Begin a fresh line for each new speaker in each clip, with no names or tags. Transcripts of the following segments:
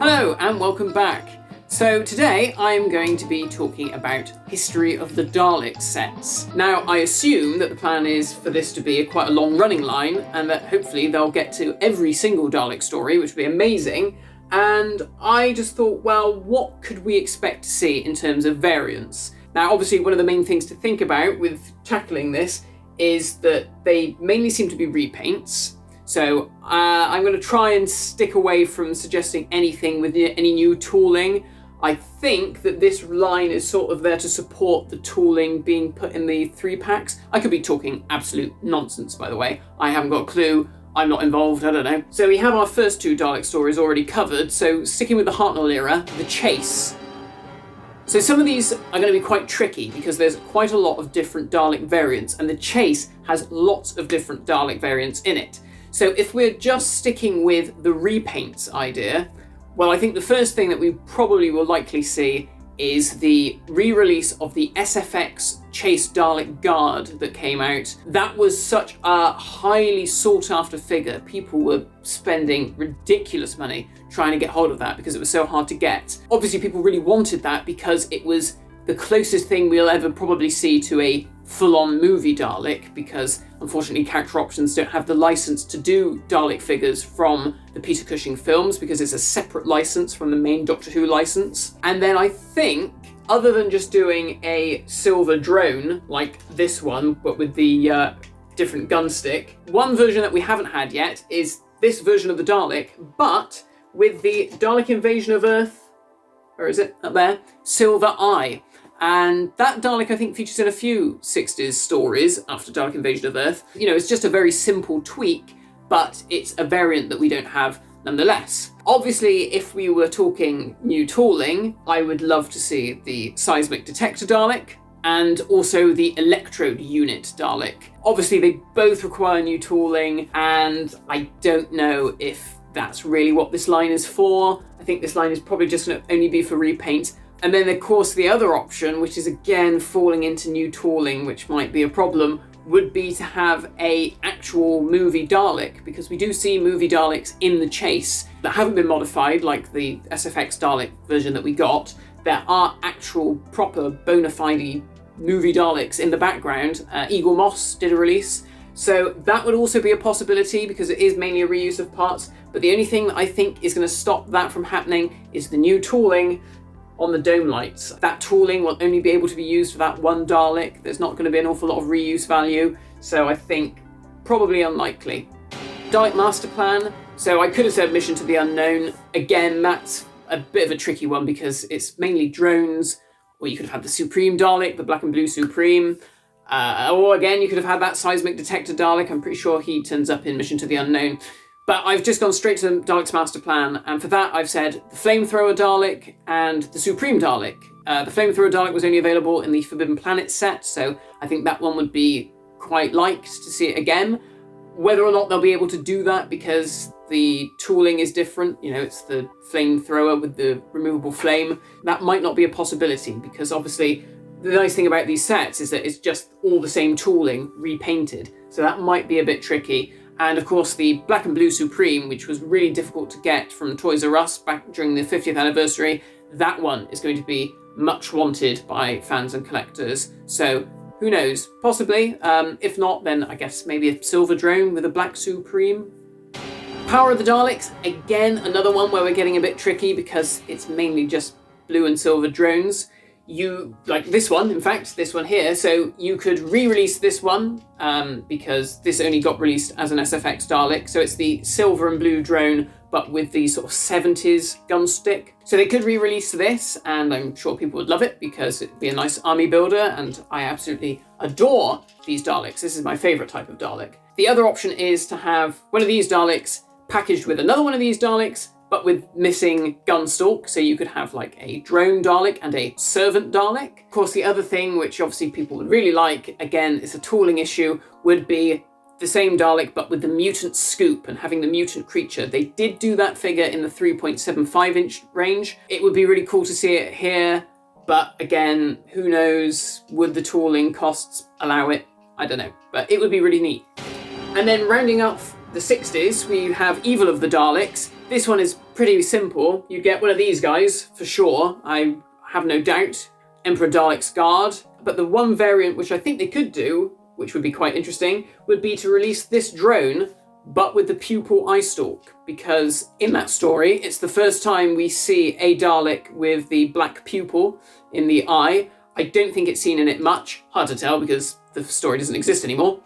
Hello and welcome back. So today I'm going to be talking about history of the Dalek sets. Now I assume that the plan is for this to be quite a long running line and that hopefully they'll get to every single Dalek story, which would be amazing. And I just thought, well, what could we expect to see in terms of variants? Now obviously one of the main things to think about with tackling this is that they mainly seem to be repaints. So I'm going to try and stick away from suggesting anything with any new tooling. I think that this line is sort of there to support the tooling being put in the 3-packs. I could be talking absolute nonsense, by the way. I haven't got a clue. I'm not involved, I don't know. So we have our first two Dalek stories already covered. So sticking with the Hartnell era, The Chase. So some of these are going to be quite tricky because there's quite a lot of different Dalek variants, and The Chase has lots of different Dalek variants in it. So if we're just sticking with the repaints idea, well, I think the first thing that we probably will likely see is the re-release of the SFX Chase Dalek Guard that came out. That was such a highly sought after figure. People were spending ridiculous money trying to get hold of that because it was so hard to get. Obviously people really wanted that because it was the closest thing we'll ever probably see to a full-on movie Dalek, because unfortunately Character Options don't have the license to do Dalek figures from the Peter Cushing films because it's a separate license from the main Doctor Who license. And then I think, other than just doing a silver drone like this one, but with the different gun stick, one version that we haven't had yet is this version of the Dalek, but with the Dalek Invasion of Earth, where is it? Up there, Silver Eye. And that Dalek, I think, features in a few 60s stories after Dalek Invasion of Earth. You know, it's just a very simple tweak, but it's a variant that we don't have nonetheless. Obviously, if we were talking new tooling, I would love to see the seismic detector Dalek and also the electrode unit Dalek. Obviously, they both require new tooling, and I don't know if that's really what this line is for. I think this line is probably just going to only be for repaint. And then, of course, the other option, which is again falling into new tooling, which might be a problem, would be to have a actual movie Dalek, because we do see movie Daleks in The Chase that haven't been modified, like the SFX Dalek version that we got. There are actual proper bona fide movie Daleks in the background. Eagle Moss did a release. So that would also be a possibility because it is mainly a reuse of parts. But the only thing that I think is going to stop that from happening is the new tooling on the dome lights. That tooling will only be able to be used for that one Dalek. There's not going to be an awful lot of reuse value, so I think probably unlikely. Dalek Master Plan. So I could have said Mission to the Unknown. Again, that's a bit of a tricky one because it's mainly drones, or you could have had the Supreme Dalek, the black and blue Supreme. Or again, you could have had that seismic detector Dalek. I'm pretty sure he turns up in Mission to the Unknown. But I've just gone straight to Dalek's Master Plan, and for that I've said the Flamethrower Dalek and the Supreme Dalek. The Flamethrower Dalek was only available in the Forbidden Planet set, so I think that one would be quite liked to see it again. Whether or not they'll be able to do that because the tooling is different, you know, it's the Flamethrower with the removable flame, that might not be a possibility because obviously the nice thing about these sets is that it's just all the same tooling repainted, so that might be a bit tricky. And of course the Black and Blue Supreme, which was really difficult to get from Toys R Us back during the 50th anniversary, that one is going to be much wanted by fans and collectors. So who knows, possibly. If not, then I guess maybe a silver drone with a Black Supreme. Power of the Daleks, again, another one where we're getting a bit tricky because it's mainly just blue and silver drones. You, like this one, in fact, this one here, so you could re-release this one because this only got released as an SFX Dalek, so it's the silver and blue drone but with the sort of 70s gun stick. So they could re-release this, and I'm sure people would love it because it'd be a nice army builder, and I absolutely adore these Daleks. This is my favourite type of Dalek. The other option is to have one of these Daleks packaged with another one of these Daleks, but with missing gunstalk, so you could have like a drone Dalek and a servant Dalek. Of course, the other thing, which obviously people would really like, again, it's a tooling issue, would be the same Dalek, but with the mutant scoop and having the mutant creature. They did do that figure in the 3.75 inch range. It would be really cool to see it here, but again, who knows, would the tooling costs allow it? I don't know, but it would be really neat. And then rounding up the 60s, we have Evil of the Daleks. This one is pretty simple. You get one of these guys, for sure, I have no doubt. Emperor Dalek's Guard. But the one variant which I think they could do, which would be quite interesting, would be to release this drone, but with the pupil eye stalk. Because in that story, it's the first time we see a Dalek with the black pupil in the eye. I don't think it's seen in it much. Hard to tell because the story doesn't exist anymore.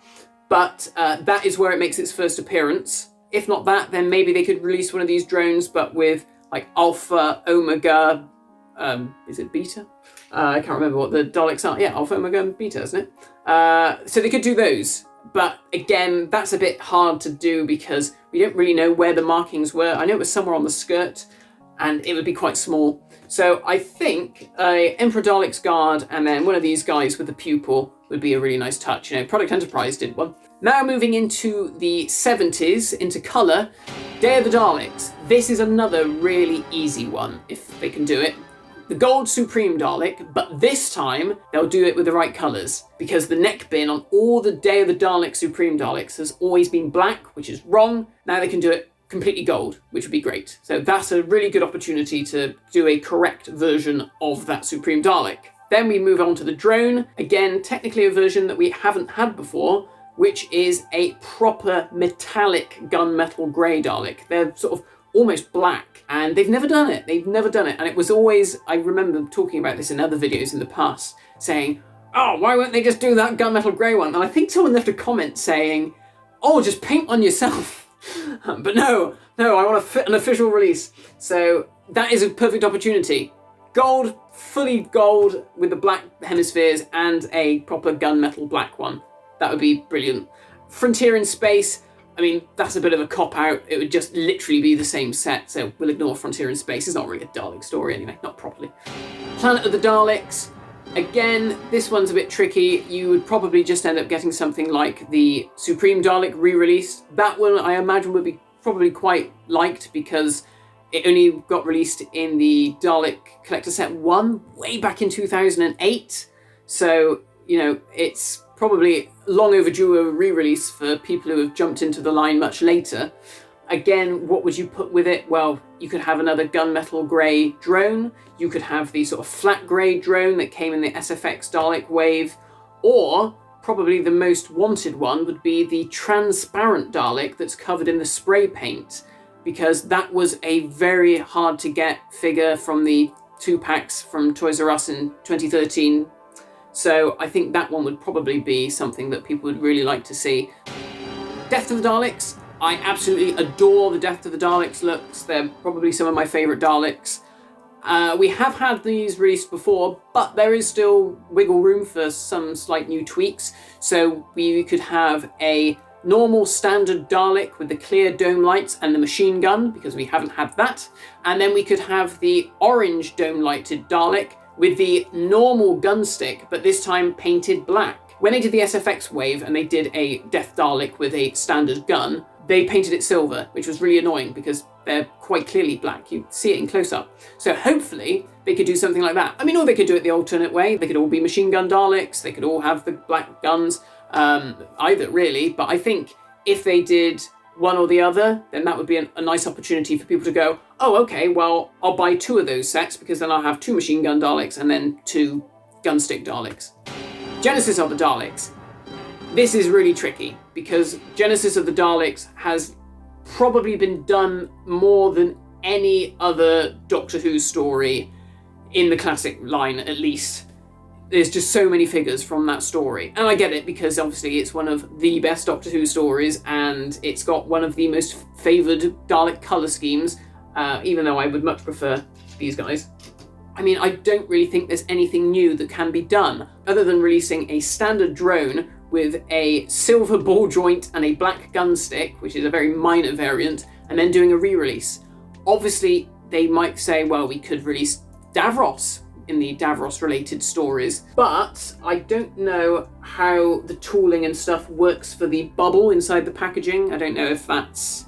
But that is where it makes its first appearance. If not that, then maybe they could release one of these drones, but with like Alpha, Omega, is it Beta? I can't remember what the Daleks are. Yeah, Alpha, Omega, and Beta, isn't it? So they could do those. But again, that's a bit hard to do because we don't really know where the markings were. I know it was somewhere on the skirt, and it would be quite small. So I think Emperor Dalek's Guard and then one of these guys with the pupil would be a really nice touch. You know, Product Enterprise did one. Now moving into the 70s, into colour, Day of the Daleks. This is another really easy one, if they can do it. The Gold Supreme Dalek, but this time they'll do it with the right colours, because the neck bin on all the Day of the Dalek Supreme Daleks has always been black, which is wrong. Now they can do it completely gold, which would be great. So that's a really good opportunity to do a correct version of that Supreme Dalek. Then we move on to the drone. Again, technically a version that we haven't had before, which is a proper metallic gunmetal grey Dalek. They're sort of almost black, and they've never done it. And it was always, I remember talking about this in other videos in the past, saying, oh, why won't they just do that gunmetal grey one? And I think someone left a comment saying, oh, just paint one yourself. But no, I want an official release. So that is a perfect opportunity. Gold, fully gold with the black hemispheres and a proper gunmetal black one. That would be brilliant. Frontier in Space, I mean, that's a bit of a cop-out. It would just literally be the same set, so we'll ignore Frontier in Space. It's not really a Dalek story anyway, not properly. Planet of the Daleks, again, this one's a bit tricky. You would probably just end up getting something like the Supreme Dalek re-release. That one, I imagine, would be probably quite liked because it only got released in the Dalek Collector Set 1 way back in 2008. So, you know, it's probably long overdue a re-release for people who have jumped into the line much later. Again, what would you put with it? Well, you could have another gunmetal grey drone. You could have the sort of flat grey drone that came in the SFX Dalek wave. Or, probably the most wanted one would be the transparent Dalek that's covered in the spray paint, because that was a very hard to get figure from the 2-packs from Toys R Us in 2013. So I think that one would probably be something that people would really like to see. Death of the Daleks. I absolutely adore the Death of the Daleks looks. They're probably some of my favourite Daleks. We have had these released before, but there is still wiggle room for some slight new tweaks. So we could have a normal standard Dalek with the clear dome lights and the machine gun, because we haven't had that. And then we could have the orange dome lighted Dalek with the normal gun stick, but this time painted black. When they did the SFX wave and they did a Death Dalek with a standard gun, they painted it silver, which was really annoying because they're quite clearly black. You see it in close-up. So hopefully they could do something like that. I mean, or they could do it the alternate way. They could all be machine gun Daleks. They could all have the black guns. Either really, but I think if they did one or the other, then that would be a nice opportunity for people to go, oh, okay, well, I'll buy 2 of those sets because then I'll have 2 machine gun Daleks and then 2 gunstick Daleks. Genesis of the Daleks. This is really tricky because Genesis of the Daleks has probably been done more than any other Doctor Who story in the classic line, at least. There's just so many figures from that story. And I get it because obviously it's one of the best Doctor Who stories and it's got one of the most favoured Dalek colour schemes, even though I would much prefer these guys. I mean, I don't really think there's anything new that can be done other than releasing a standard drone with a silver ball joint and a black gun stick, which is a very minor variant, and then doing a re-release. Obviously, they might say, well, we could release Davros in the Davros-related stories, but I don't know how the tooling and stuff works for the bubble inside the packaging. I don't know if that's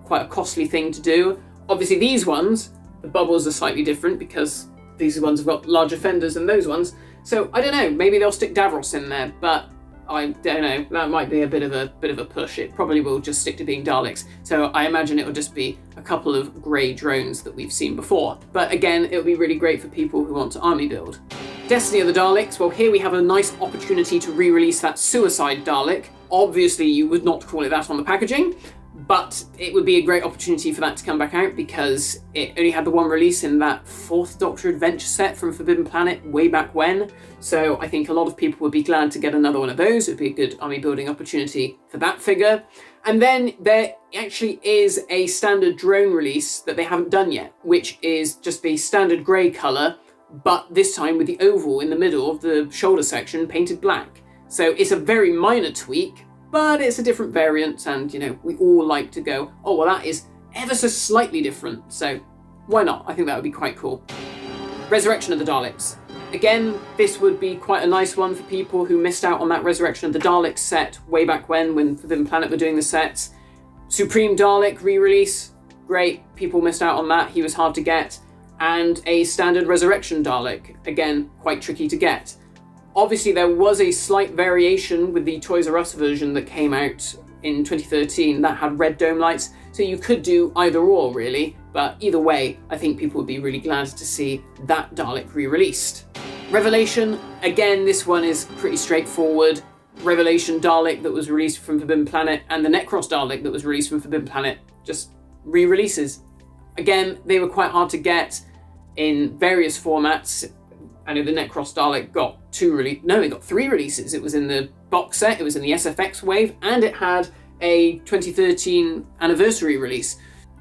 quite a costly thing to do. Obviously, these ones, the bubbles are slightly different because these ones have got larger fenders than those ones. So I don't know, maybe they'll stick Davros in there, but I don't know, that might be a bit of a push. It probably will just stick to being Daleks. So I imagine it will just be a couple of grey drones that we've seen before. But again, it'll be really great for people who want to army build. Destiny of the Daleks, well, here we have a nice opportunity to re-release that Suicide Dalek. Obviously, you would not call it that on the packaging, but it would be a great opportunity for that to come back out because it only had the one release in that 4th Doctor Adventure set from Forbidden Planet way back when. So I think a lot of people would be glad to get another one of those. It would be a good army building opportunity for that figure. And then there actually is a standard drone release that they haven't done yet, which is just the standard grey colour, but this time with the oval in the middle of the shoulder section painted black. So it's a very minor tweak, but it's a different variant, and, you know, we all like to go, oh, well, that is ever so slightly different, so why not? I think that would be quite cool. Resurrection of the Daleks. Again, this would be quite a nice one for people who missed out on that Resurrection of the Daleks set way back when Forbidden Planet were doing the sets. Supreme Dalek re-release, great, people missed out on that, he was hard to get. And a standard Resurrection Dalek, again, quite tricky to get. Obviously, there was a slight variation with the Toys R Us version that came out in 2013 that had red dome lights, so you could do either or, really, but either way, I think people would be really glad to see that Dalek re-released. Revelation, again, this one is pretty straightforward. Revelation Dalek that was released from Forbidden Planet and the Necros Dalek that was released from Forbidden Planet, just re-releases. Again, they were quite hard to get in various formats. I know the Necros Dalek got it got 3 releases. It was in the box set, it was in the SFX wave, and it had a 2013 anniversary release.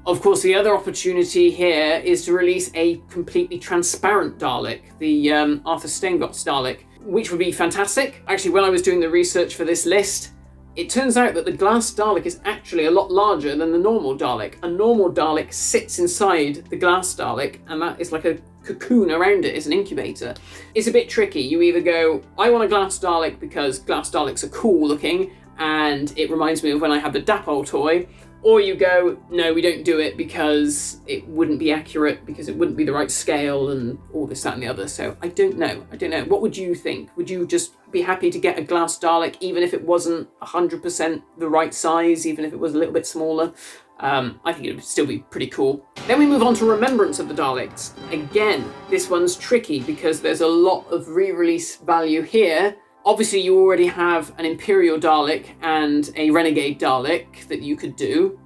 Of course, the other opportunity here is to release a completely transparent Dalek, the Arthur Steingotts Dalek, which would be fantastic. Actually, when I was doing the research for this list, it turns out that the glass Dalek is actually a lot larger than the normal Dalek. A normal Dalek sits inside the glass Dalek, and that is like a cocoon around it, is an incubator. It's a bit tricky. You either go, I want a glass Dalek because glass Daleks are cool looking, and it reminds me of when I had the Dapol toy, or you go, no, we don't do it because it wouldn't be accurate, because it wouldn't be the right scale, and all this, that, and the other. So I don't know. What would you think? Would you just be happy to get a glass Dalek, even if it wasn't 100% the right size, even if it was a little bit smaller? I think it would still be pretty cool. Then we move on to Remembrance of the Daleks. Again, this one's tricky because there's a lot of re-release value here. Obviously, you already have an Imperial Dalek and a Renegade Dalek that you could do.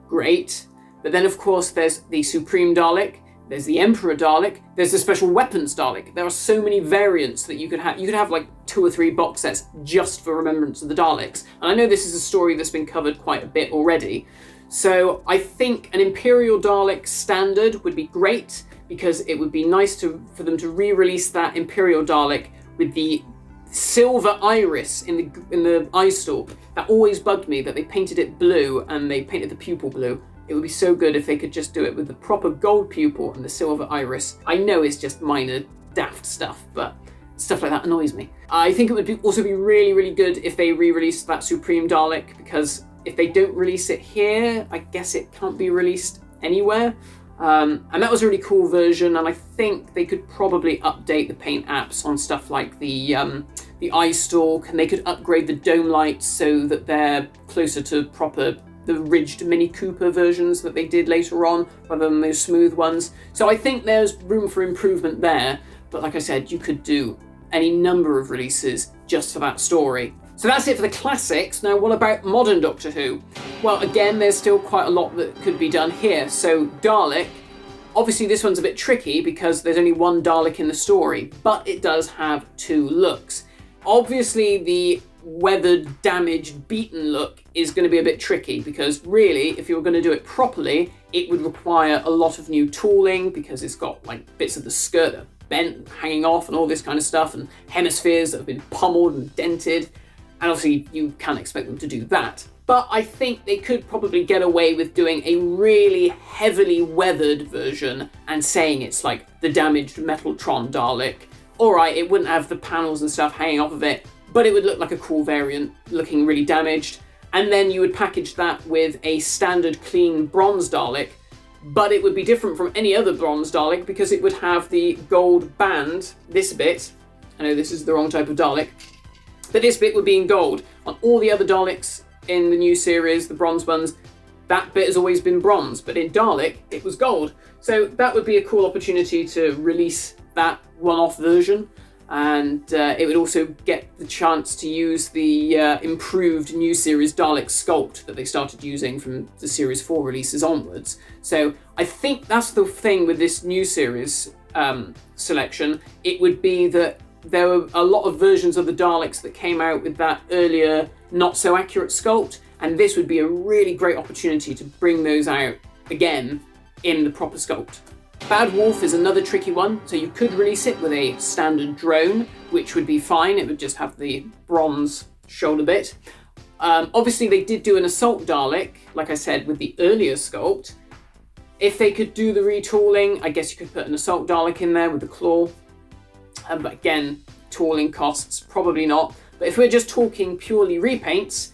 Great. But then, of course, there's the Supreme Dalek, there's the Emperor Dalek, there's the Special Weapons Dalek. There are so many variants that you could have. You could have like 2 or 3 box sets just for Remembrance of the Daleks. And I know this is a story that's been covered quite a bit already. So I think an Imperial Dalek standard would be great, because it would be nice for them to re-release that Imperial Dalek with the silver iris in the eye stalk. That always bugged me, that they painted it blue and they painted the pupil blue. It would be so good if they could just do it with the proper gold pupil and the silver iris. I know it's just minor daft stuff, but stuff like that annoys me. I think it would also be really, really good if they re-released that Supreme Dalek, because if they don't release it here, I guess it can't be released anywhere. And that was a really cool version, and I think they could probably update the paint apps on stuff like the eye stalk, and they could upgrade the dome lights so that they're closer to the ridged Mini Cooper versions that they did later on, rather than those smooth ones. So I think there's room for improvement there, but like I said, you could do any number of releases just for that story. So that's it for the classics. Now, what about modern Doctor Who? Well, again, there's still quite a lot that could be done here. So Dalek, obviously this one's a bit tricky because there's only one Dalek in the story, but it does have 2 looks. Obviously, the weathered, damaged, beaten look is going to be a bit tricky, because really, if you were going to do it properly, it would require a lot of new tooling, because it's got like bits of the skirt that are bent, hanging off, and all this kind of stuff, and hemispheres that have been pummeled and dented. And obviously you can't expect them to do that. But I think they could probably get away with doing a really heavily weathered version and saying it's like the damaged Metaltron Dalek. All right, it wouldn't have the panels and stuff hanging off of it, but it would look like a cool variant, looking really damaged. And then you would package that with a standard clean bronze Dalek, but it would be different from any other bronze Dalek because it would have the gold band, this bit. I know this is the wrong type of Dalek. But this bit would be in gold. On all the other Daleks in the new series, the bronze ones, that bit has always been bronze, but in Dalek, it was gold. So that would be a cool opportunity to release that one-off version, and it would also get the chance to use the improved new series Dalek sculpt that they started using from the Series 4 releases onwards. So I think that's the thing with this new series selection. It would be that there were a lot of versions of the Daleks that came out with that earlier, not so accurate sculpt, and this would be a really great opportunity to bring those out again in the proper sculpt. BADWOLF is another tricky one, so you could release it with a standard drone, which would be fine. It would just have the bronze shoulder bit. Obviously, they did do an assault Dalek, like I said, with the earlier sculpt. If they could do the retooling, I guess you could put an assault Dalek in there with the claw. But again, tooling costs, probably not. But if we're just talking purely repaints,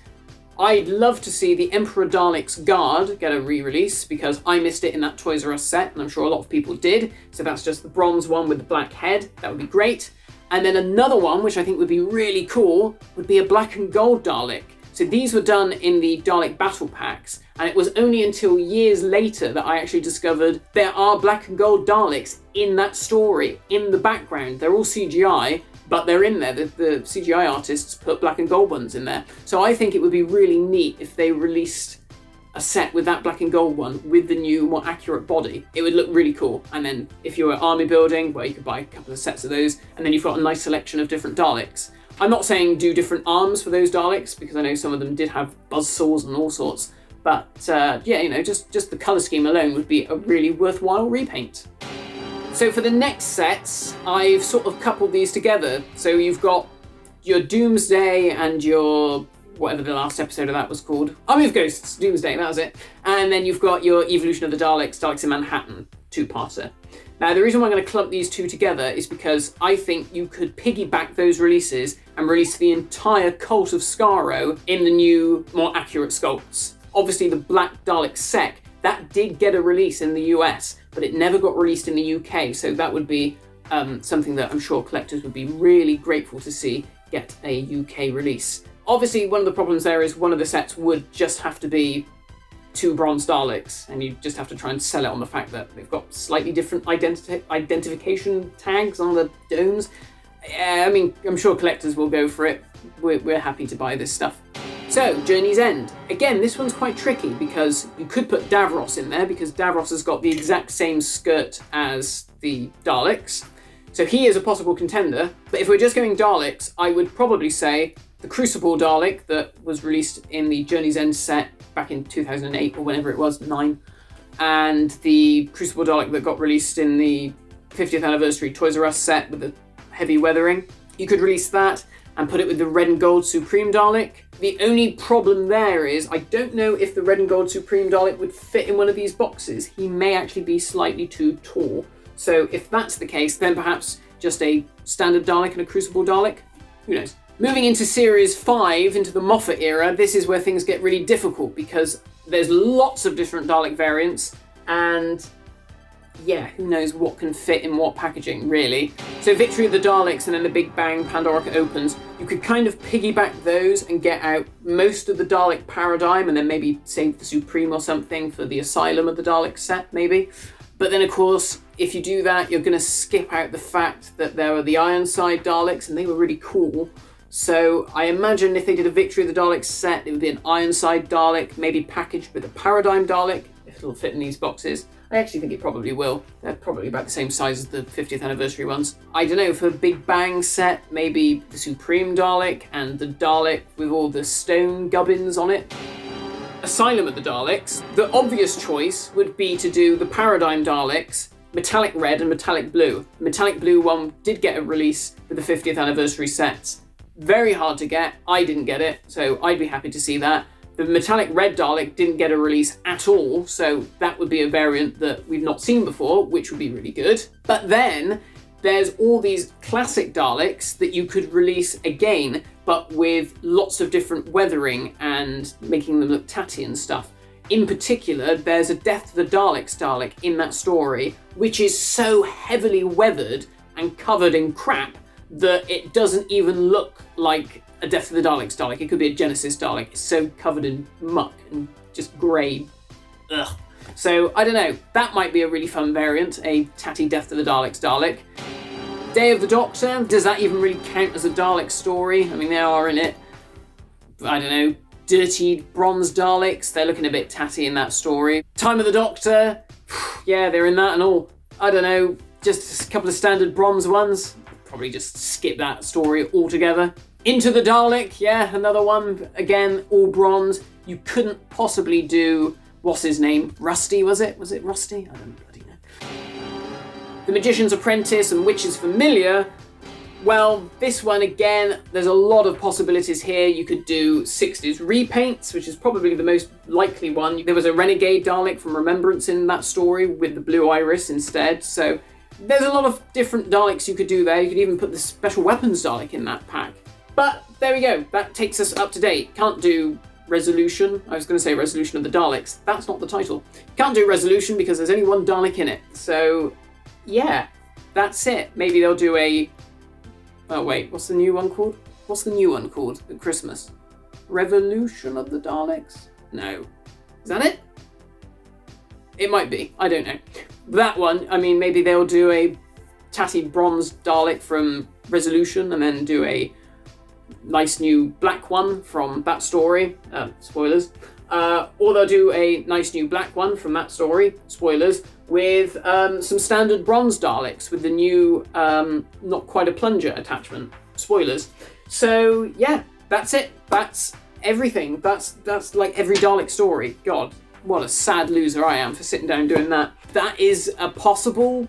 I'd love to see the Emperor Dalek's Guard get a re-release, because I missed it in that Toys R Us set, and I'm sure a lot of people did. So that's just the bronze one with the black head. That would be great. And then another one, which I think would be really cool, would be a black and gold Dalek. So these were done in the Dalek battle packs, and it was only until years later that I actually discovered there are black and gold Daleks in that story, in the background. They're all CGI, but they're in there. The CGI artists put black and gold ones in there. So I think it would be really neat if they released a set with that black and gold one with the new, more accurate body. It would look really cool. And then if you're army building, well, you could buy a couple of sets of those, and then you've got a nice selection of different Daleks. I'm not saying do different arms for those Daleks, because I know some of them did have buzzsaws and all sorts. But yeah, you know, just the colour scheme alone would be a really worthwhile repaint. So for the next sets, I've sort of coupled these together. So you've got your Doomsday and your, whatever the last episode of that was called, Army of Ghosts, Doomsday, that was it. And then you've got your Evolution of the Daleks, Daleks in Manhattan, two-parter. Now, the reason why I'm going to clump these two together is because I think you could piggyback those releases and release the entire Cult of Skaro in the new, more accurate sculpts. Obviously, the Black Dalek Sec, that did get a release in the US, but it never got released in the UK, so that would be something that I'm sure collectors would be really grateful to see get a UK release. Obviously, one of the problems there is one of the sets would just have to be two bronze Daleks, and you just have to try and sell it on the fact that they've got slightly different identification tags on the domes. I mean, I'm sure collectors will go for it. We're happy to buy this stuff. So, Journey's End. Again, this one's quite tricky because you could put Davros in there because Davros has got the exact same skirt as the Daleks. So he is a possible contender. But if we're just going Daleks, I would probably say the Crucible Dalek that was released in the Journey's End set back in 2008 or whenever it was, 9. And the Crucible Dalek that got released in the 50th anniversary Toys R Us set with the heavy weathering. You could release that and put it with the red and gold Supreme Dalek. The only problem there is I don't know if the red and gold Supreme Dalek would fit in one of these boxes. He may actually be slightly too tall. So if that's the case, then perhaps just a standard Dalek and a Crucible Dalek. Who knows? Moving into Series 5, into the Moffat era, this is where things get really difficult because there's lots of different Dalek variants and yeah, who knows what can fit in what packaging, really. So Victory of the Daleks and then the Big Bang Pandora opens, you could kind of piggyback those and get out most of the Dalek paradigm and then maybe save the Supreme or something for the Asylum of the Dalek set, maybe. But then, of course, if you do that, you're going to skip out the fact that there are the Ironside Daleks and they were really cool. So I imagine if they did a Victory of the Daleks set, it would be an Ironside Dalek, maybe packaged with a Paradigm Dalek, if it'll fit in these boxes. I actually think it probably will. They're probably about the same size as the 50th anniversary ones. I don't know, for a Big Bang set, maybe the Supreme Dalek and the Dalek with all the stone gubbins on it. Asylum of the Daleks, the obvious choice would be to do the Paradigm Daleks, metallic red and metallic blue. The metallic blue one did get a release with the 50th anniversary sets. Very hard to get. I didn't get it, so I'd be happy to see that. The metallic red Dalek didn't get a release at all, so that would be a variant that we've not seen before, which would be really good. But then there's all these classic Daleks that you could release again, but with lots of different weathering and making them look tatty and stuff. In particular, there's a Death to the Daleks Dalek in that story, which is so heavily weathered and covered in crap that it doesn't even look like a a Death of the Daleks Dalek. It could be a Genesis Dalek. It's so covered in muck and just grey. Ugh. So, I don't know. That might be a really fun variant, a tatty Death of the Daleks Dalek. Day of the Doctor, does that even really count as a Dalek story? I mean, they are in it. I don't know. Dirtied bronze Daleks, they're looking a bit tatty in that story. Time of the Doctor, yeah, they're in that and all. I don't know, just a couple of standard bronze ones. Probably just skip that story altogether. Into the Dalek, yeah, another one. Again, all bronze. You couldn't possibly do, what's his name? Rusty, was it? Was it Rusty? I don't bloody know. The Magician's Apprentice and Witch's Familiar. Well, this one again, there's a lot of possibilities here. You could do 60s repaints, which is probably the most likely one. There was a Renegade Dalek from Remembrance in that story with the blue iris instead. So there's a lot of different Daleks you could do there. You could even put the Special Weapons Dalek in that pack. But there we go. That takes us up to date. Can't do Resolution. I was going to say Resolution of the Daleks. That's not the title. Can't do Resolution because there's only one Dalek in it. So yeah, that's it. Maybe they'll do a... Oh wait, what's the new one called? What's the new one called at Christmas? Revolution of the Daleks? No. Is that it? It might be. I don't know. That one, I mean, maybe they'll do a tatty bronze Dalek from Resolution and then do a nice new black one from that story. Spoilers. Or they'll do a nice new black one from that story. Spoilers. With some standard bronze Daleks with the new not quite a plunger attachment. Spoilers. So yeah, that's it. That's everything. That's like every Dalek story. God, what a sad loser I am for sitting down doing that. That is a possible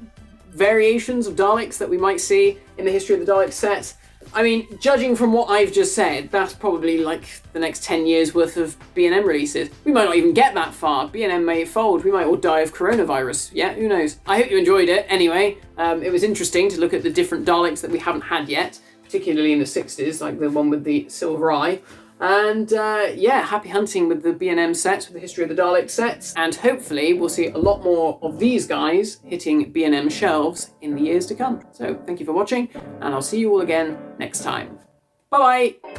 variations of Daleks that we might see in the History of the Daleks set. I mean, judging from what I've just said, that's probably like the next 10 years worth of B&M releases. We might not even get that far. B&M may fold. We might all die of coronavirus. Yeah, who knows? I hope you enjoyed it. Anyway, it was interesting to look at the different Daleks that we haven't had yet, particularly in the 60s, like the one with the silver eye. And yeah, happy hunting with the B&M sets, with the History of the Dalek sets. And hopefully we'll see a lot more of these guys hitting B&M shelves in the years to come. So thank you for watching, and I'll see you all again next time. Bye-bye!